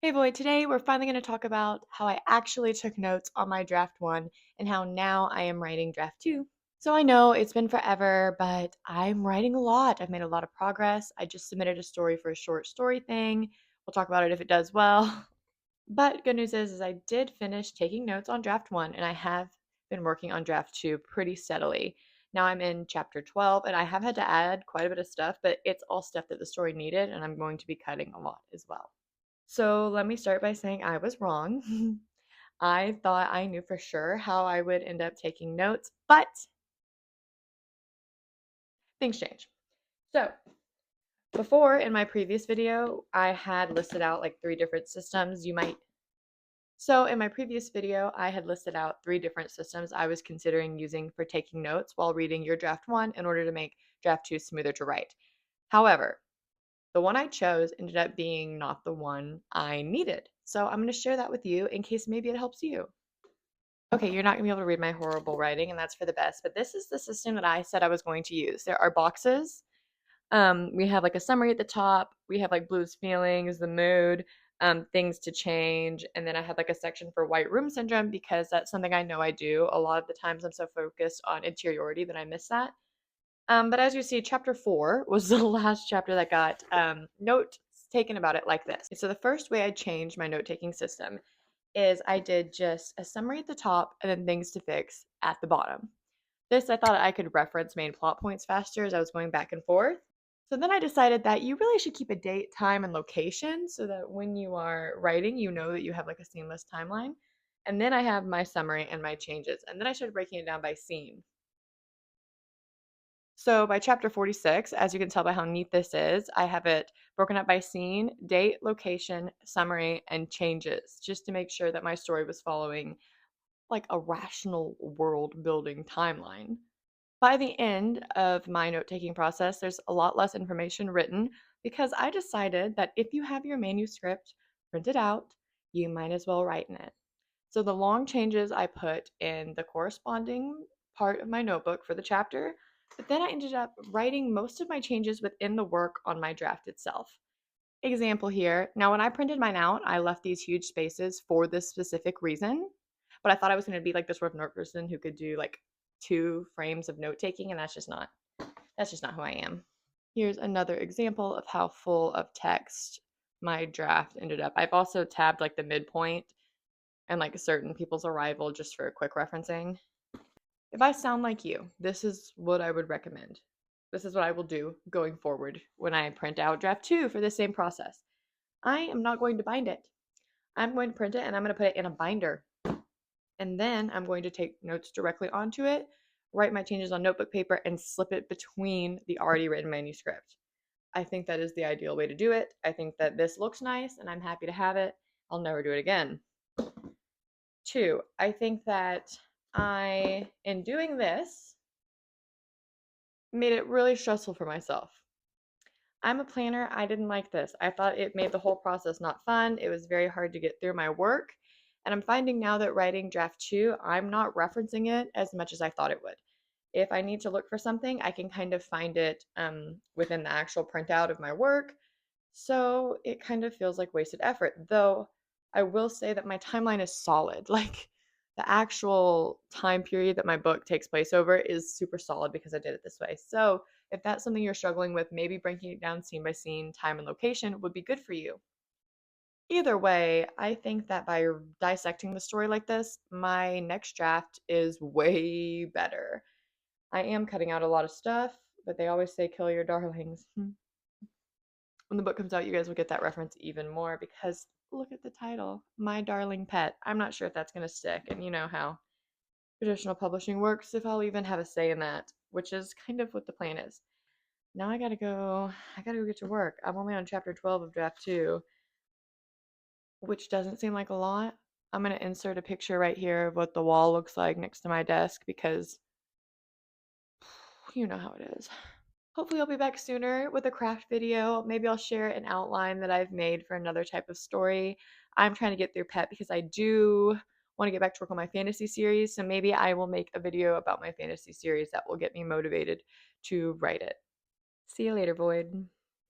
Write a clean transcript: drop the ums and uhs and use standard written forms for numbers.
Hey boy, today we're finally going to talk about how I actually took notes on my draft one and how now I am writing draft two. So I know it's been forever, but I'm writing a lot. I've made a lot of progress. I just submitted a story for a short story thing. We'll talk about it if it does well. But good news is I did finish taking notes on draft one and I have been working on draft two pretty steadily. Now I'm in chapter 12 and I have had to add quite a bit of stuff, but it's all stuff that the story needed and I'm going to be cutting a lot as well. So let me start by saying I was wrong. I thought I knew for sure how I would end up taking notes, but things change. So before in my previous video, I had listed out like three different systems you might. So in my previous video, I had listed out three different systems I was considering using for taking notes while reading your draft one in order to make draft two smoother to write. However, the one I chose ended up being not the one I needed. So I'm going to share that with you in case maybe it helps you. Okay, you're not gonna be able to read my horrible writing, and that's for the best, but this is the system that I said I was going to use. There are boxes. We have like a summary at the top. We have like blues feelings, the mood, things to change, and then I had like a section for white room syndrome because that's something I know I do. A lot of the times I'm so focused on interiority that I miss that. But as you see, chapter four was the last chapter that got notes taken about it like this. So the first way I changed my note taking system is I did just a summary at the top and then things to fix at the bottom. This I thought I could reference main plot points faster as I was going back and forth. So then I decided that you really should keep a date, time, and location so that when you are writing, you know that you have like a seamless timeline. And then I have my summary and my changes. And then I started breaking it down by scene. So by chapter 46, as you can tell by how neat this is, I have it broken up by scene, date, location, summary, and changes, just to make sure that my story was following like a rational world building timeline. By the end of my note taking process, there's a lot less information written because I decided that if you have your manuscript printed out, you might as well write in it. So the long changes I put in the corresponding part of my notebook for the chapter, but then I ended up writing most of my changes within the work on my draft itself. Example here. Now, when I printed mine out, I left these huge spaces for this specific reason, but I thought I was going to be like this sort of note person who could do like 2 frames of note taking, and that's just not who I am. Here's another example of how full of text my draft ended up. I've also tabbed like the midpoint and like certain people's arrival just for quick referencing. If I sound like you, this is what I would recommend. This is what I will do going forward when I print out draft two for the same process. I am not going to bind it. I'm going to print it and I'm going to put it in a binder. And then I'm going to take notes directly onto it, write my changes on notebook paper, and slip it between the already written manuscript. I think that is the ideal way to do it. I think that this looks nice and I'm happy to have it. I'll never do it again. Two, I think that in doing this, made it really stressful for myself. I'm a planner. I didn't like this. I thought it made the whole process not fun. It was very hard to get through my work. And I'm finding now that writing draft two, I'm not referencing it as much as I thought it would. If I need to look for something, I can kind of find it within the actual printout of my work. So it kind of feels like wasted effort. Though I will say that my timeline is solid. Like the actual time period that my book takes place over is super solid because I did it this way. So if that's something you're struggling with, maybe breaking it down scene by scene, time and location would be good for you. Either way, I think that by dissecting the story like this, my next draft is way better. I am cutting out a lot of stuff, but they always say kill your darlings. When the book comes out, you guys will get that reference even more because look at the title, My Darling Pet. I'm not sure if that's going to stick, and you know how traditional publishing works, if I'll even have a say in that, which is kind of what the plan is. Now I gotta go get to work. I'm only on chapter 12 of draft 2, which doesn't seem like a lot. I'm gonna insert a picture right here of what the wall looks like next to my desk because you know how it is. Hopefully I'll be back sooner with a craft video. Maybe I'll share an outline that I've made for another type of story. I'm trying to get through Pet because I do want to get back to work on my fantasy series, so maybe I will make a video about my fantasy series that will get me motivated to write it. See you later, Void.